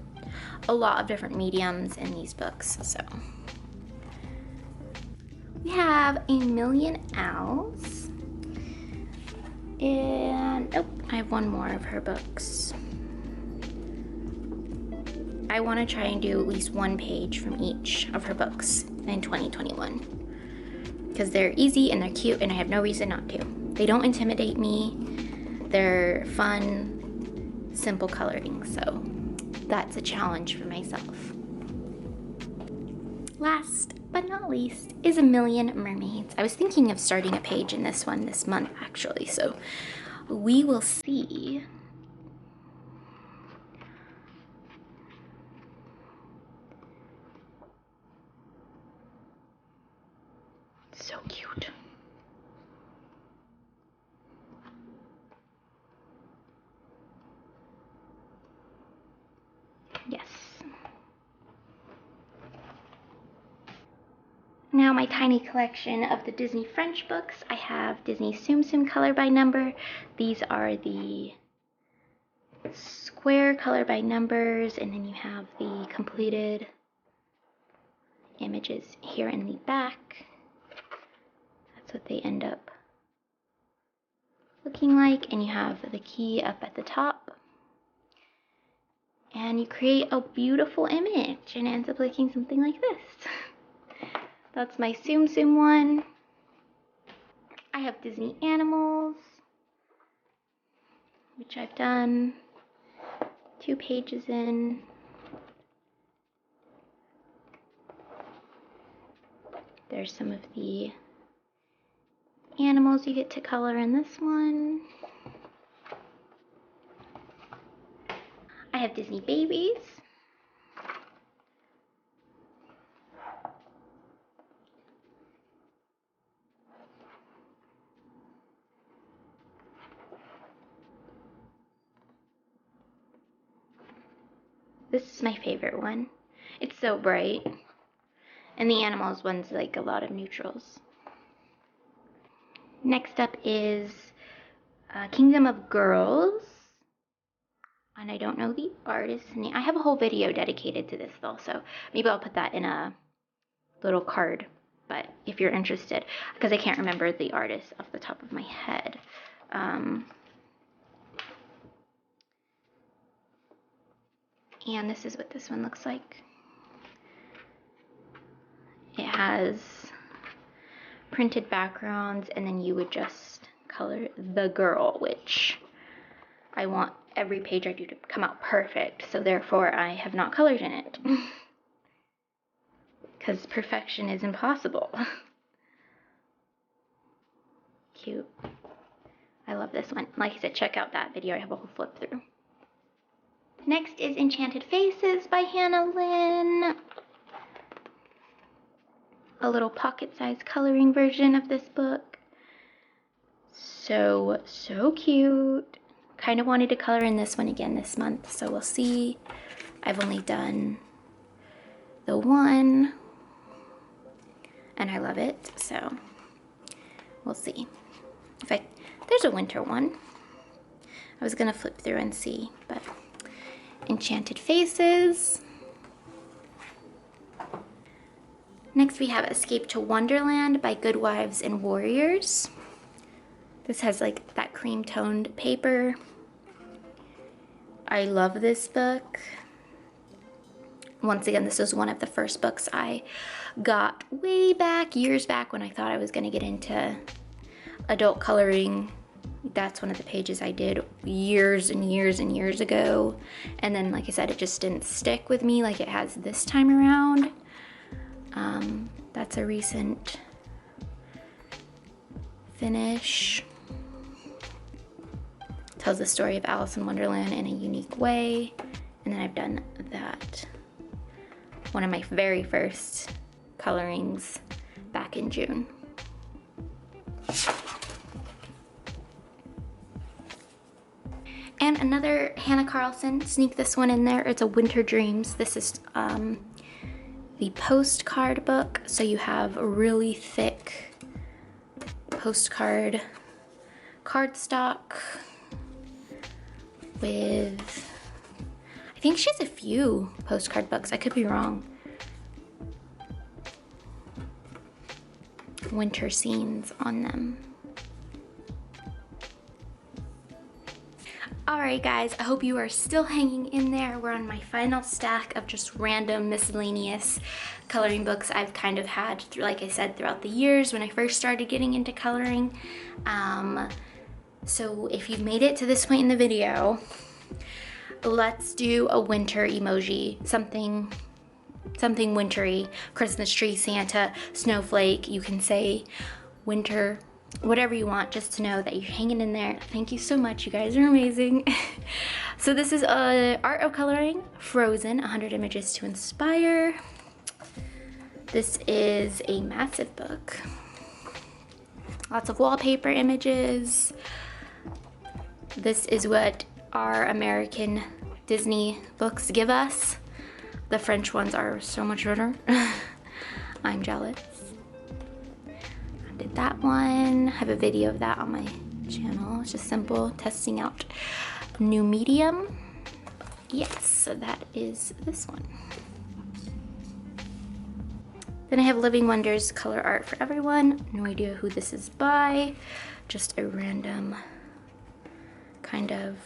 [SPEAKER 1] lot of different mediums in these books, so. We have A Million Owls. And, oh, I have one more of her books. I want to try and do at least one page from each of her books in 2021. Because they're easy and they're cute and I have no reason not to. They don't intimidate me. They're fun, simple coloring, so that's a challenge for myself. Last but not least is A Million Mermaids. I was thinking of starting a page in this one this month, actually, so we will see. So cute. Yes. Now my tiny collection of the Disney French books. I have Disney Tsum Tsum color by number. These are the square color by numbers, and then you have the completed images here in the back. That's what they end up looking like, and you have the key up at the top. And you create a beautiful image and it ends up looking something like this. That's my Tsum Tsum one. I have Disney Animals, which I've done 2 pages in. There's some of the animals you get to color in this one. I have Disney Babies. This is my favorite one. It's so bright. And the animals one's like a lot of neutrals. Next up is Kingdom of Girls. And I don't know the artist's name. I have a whole video dedicated to this though, so maybe I'll put that in a little card. But if you're interested, because I can't remember the artist off the top of my head. And this is what this one looks like. It has printed backgrounds, and then you would just color the girl, which I want every page I do to come out perfect, so therefore I have not colored in it. Because perfection is impossible. Cute. I love this one. Like I said, check out that video. I have a whole flip through. Next is Enchanted Faces by Hannah Lynn. A little pocket-sized coloring version of this book. So cute. Kind of wanted to color in this one again this month, so we'll see. I've only done the one, and I love it, so we'll see. There's a winter one. I was gonna flip through and see, but Enchanted Faces. Next we have Escape to Wonderland by Good Wives and Warriors. This has like that cream toned paper. I love this book. Once again, this was one of the first books I got way back, years back, when I thought I was gonna get into adult coloring. That's one of the pages I did years and years and years ago. And then, like I said, it just didn't stick with me like it has this time around. That's a recent finish. Tells the story of Alice in Wonderland in a unique way. And then I've done that. One of my very first colorings back in June. And another Hannah Carlson, sneak this one in there. It's a Winter Dreams. This is the postcard book. So you have a really thick postcard cardstock with, I think she has a few postcard books. I could be wrong. Winter scenes on them. Alright guys, I hope you are still hanging in there. We're on my final stack of just random miscellaneous coloring books I've kind of had, like I said, throughout the years when I first started getting into coloring. So if you've made it to this point in the video, let's do a winter emoji, something wintry, Christmas tree, Santa, snowflake. You can say winter, whatever you want, just to know that you're hanging in there. Thank you so much, you guys are amazing. So this is Art of Coloring, Frozen, 100 Images to Inspire. This is a massive book. Lots of wallpaper images. This is what our American Disney books give us. The French ones are so much better. I'm jealous. I did that one. I have a video of that on my channel. It's just simple, testing out new medium. Yes, so that is this one. Then I have Living Wonders Color Art for Everyone. No idea who this is by. Just a random kind of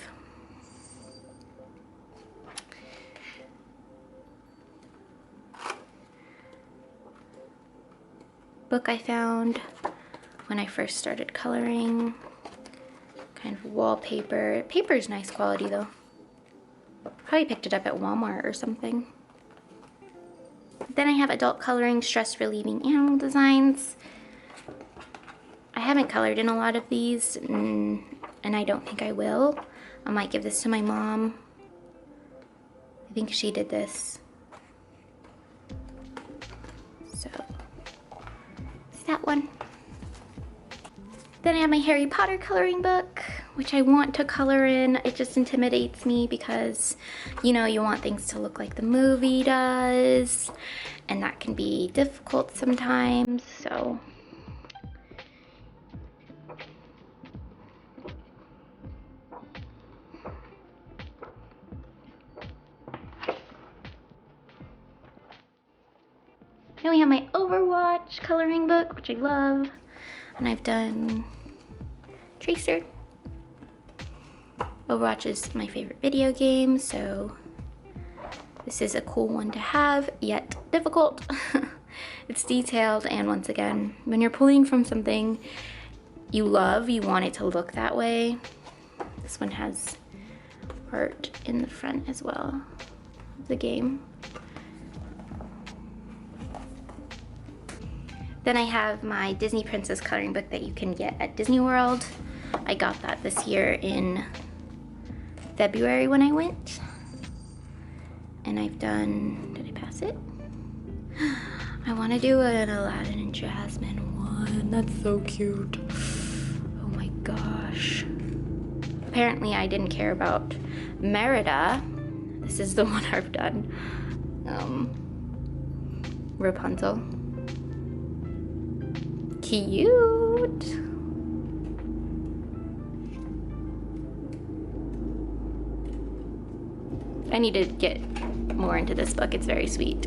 [SPEAKER 1] book I found when I first started coloring. Kind of wallpaper. Paper is nice quality though. Probably picked it up at Walmart or something. Then I have Adult Coloring Stress Relieving Animal Designs. I haven't colored in a lot of these, and I don't think I will. I might give this to my mom. I think she did this. So, it's that one. Then I have my Harry Potter coloring book, which I want to color in. It just intimidates me because, you know, you want things to look like the movie does, and that can be difficult sometimes, so. Then we have my Overwatch coloring book, which I love, and I've done Tracer. Overwatch is my favorite video game, so this is a cool one to have, yet difficult. It's detailed, and once again, when you're pulling from something you love, you want it to look that way. This one has art in the front as well of the game. Then I have my Disney Princess coloring book that you can get at Disney World. I got that this year in February when I went. And I've done, did I pass it? I want to do an Aladdin and Jasmine one. That's so cute. Oh my gosh. Apparently I didn't care about Merida. This is the one I've done. Rapunzel. Cute. I need to get more into this book. It's very sweet.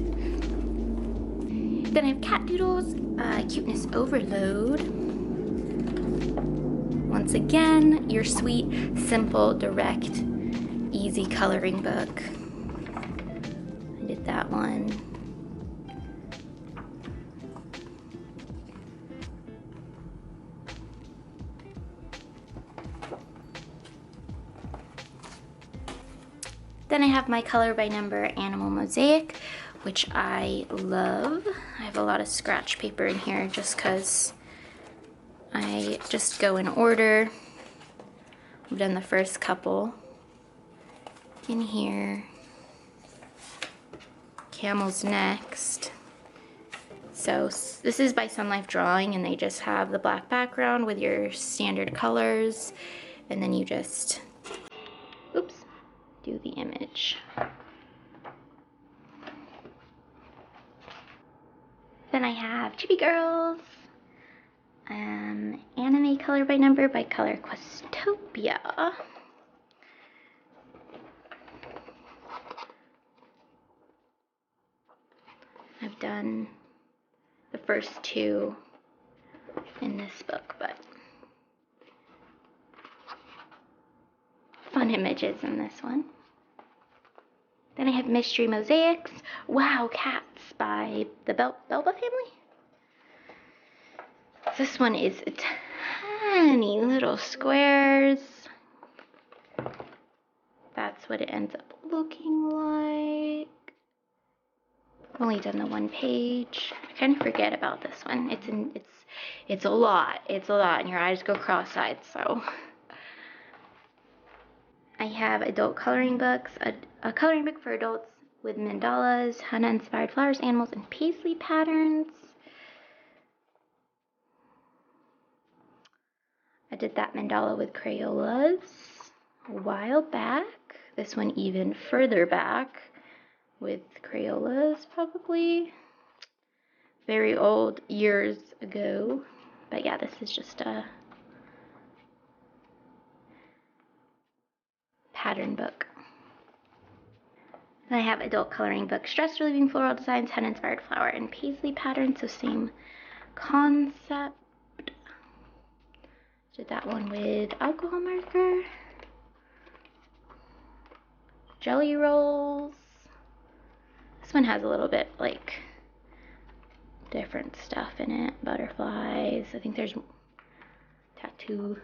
[SPEAKER 1] Then I have Cat Doodles, Cuteness Overload. Once again, your sweet, simple, direct, easy coloring book. I did that one. Then I have my Color by Number Animal Mosaic, which I love. I have a lot of scratch paper in here just because I just go in order. I've done the first couple in here. Camel's next. So this is by Sun Life Drawing, and they just have the black background with your standard colors, and then you just, oops, do the image. Then I have Chibi Girls, Anime Color by Number by Color Questopia. I've done the first two in this book, but fun fun images in this one. Then I have Mystery Mosaics. Wow, Cats by the Belba family. This one is tiny little squares. That's what it ends up looking like. I've only done the one page. I kind of forget about this one. It's a lot. It's a lot, and your eyes go cross-eyed. So I have adult coloring books, a coloring book for adults with mandalas, henna-inspired flowers, animals, and paisley patterns. I did that mandala with Crayolas a while back. This one even further back with Crayolas, probably. Very old, years ago. But yeah, this is just a pattern book. And I have adult coloring book, stress relieving floral designs, henna-inspired flower, and paisley patterns, so same concept. Did that one with alcohol marker. Jelly rolls. This one has a little bit like different stuff in it. Butterflies. I think there's tattoo.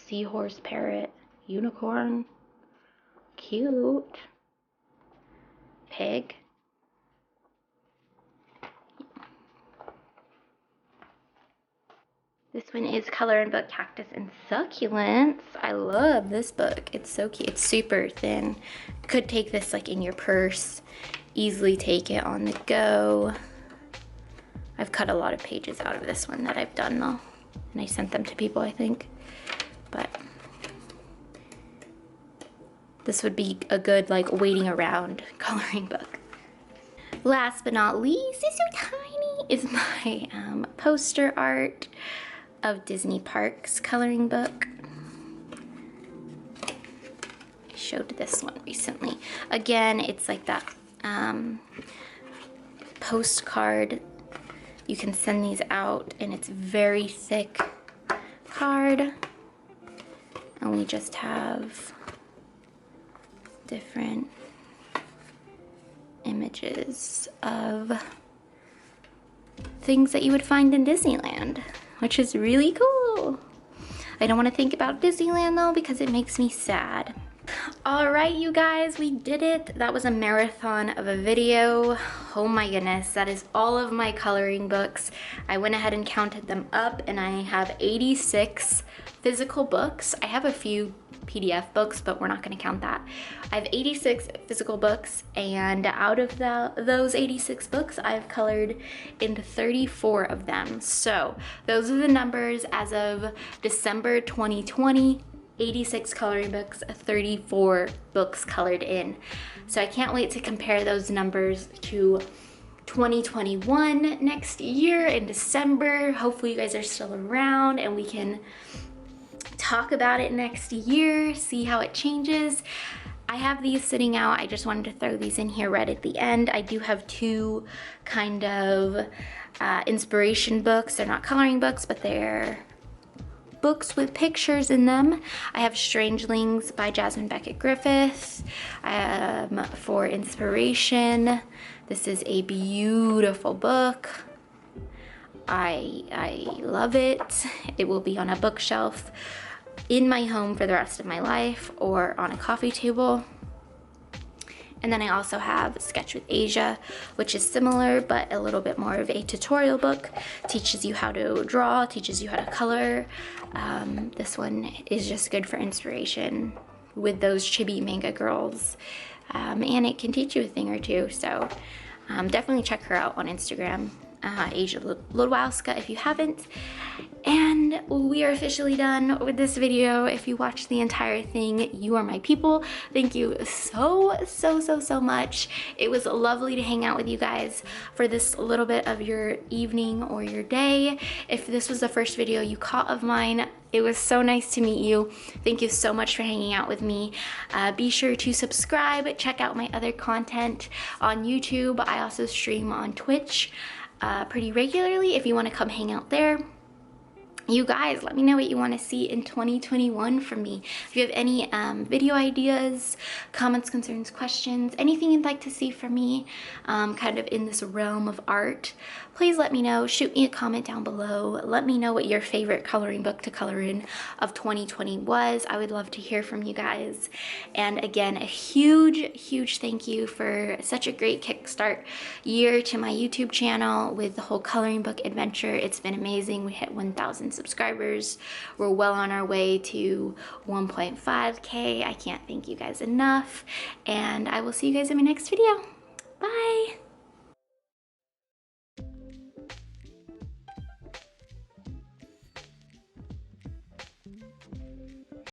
[SPEAKER 1] Seahorse, parrot, unicorn. Cute. Pig. This one is Color and Book Cactus and Succulents. I love this book. It's so cute. It's super thin. Could take this like in your purse. Easily take it on the go. I've cut a lot of pages out of this one that I've done though. And I sent them to people, I think. But this would be a good like waiting around coloring book. Last but not least, this so tiny is my poster art of Disney Parks coloring book. I showed this one recently. Again, it's like that postcard. You can send these out and it's very thick card. And we just have different images of things that you would find in Disneyland, which is really cool. I don't want to think about Disneyland though because it makes me sad. All right, you guys, we did it. That was a marathon of a video. Oh my goodness, that is all of my coloring books. I went ahead and counted them up and I have 86 physical books. I have a few PDF books, but we're not going to count that. I have 86 physical books, and out of those 86 books, I've colored into 34 of them. So those are the numbers as of December 2020. 86 coloring books, 34 books colored in. So I can't wait to compare those numbers to 2021 next year in December. Hopefully you guys are still around and we can talk about it next year, see how it changes. I have these sitting out. I just wanted to throw these in here right at the end. I do have two kind of inspiration books. They're not coloring books, but they're books with pictures in them. I have Strangelings by Jasmine Beckett Griffith for inspiration. This is a beautiful book. I love it. It will be on a bookshelf in my home for the rest of my life or on a coffee table. And then I also have Sketch with Asia, which is similar, but a little bit more of a tutorial book. Teaches you how to draw, teaches you how to color. This one is just good for inspiration with those chibi manga girls. And it can teach you a thing or two, so definitely check her out on Instagram, Asia Ludwowska, if you haven't. And we are officially done with this video. If you watched the entire thing, you are my people. Thank you so much. It was lovely to hang out with you guys for this little bit of your evening or your day. If this was the first video you caught of mine, it was so nice to meet you. Thank you so much for hanging out with me. Be sure to subscribe, check out my other content on YouTube. I also stream on Twitch pretty regularly if you want to come hang out there. you guys, let me know what you want to see in 2021 from me. If you have any video ideas, comments, concerns, questions, anything you'd like to see from me kind of in this realm of art, please let me know. Shoot me a comment down below. Let me know what your favorite coloring book to color in of 2020 was. I would love to hear from you guys. And again, a huge thank you for such a great kickstart year to my YouTube channel with the whole coloring book adventure. It's been amazing. We hit 1,000 subscribers. We're well on our way to 1.5K. I can't thank you guys enough, and I will see you guys in my next video.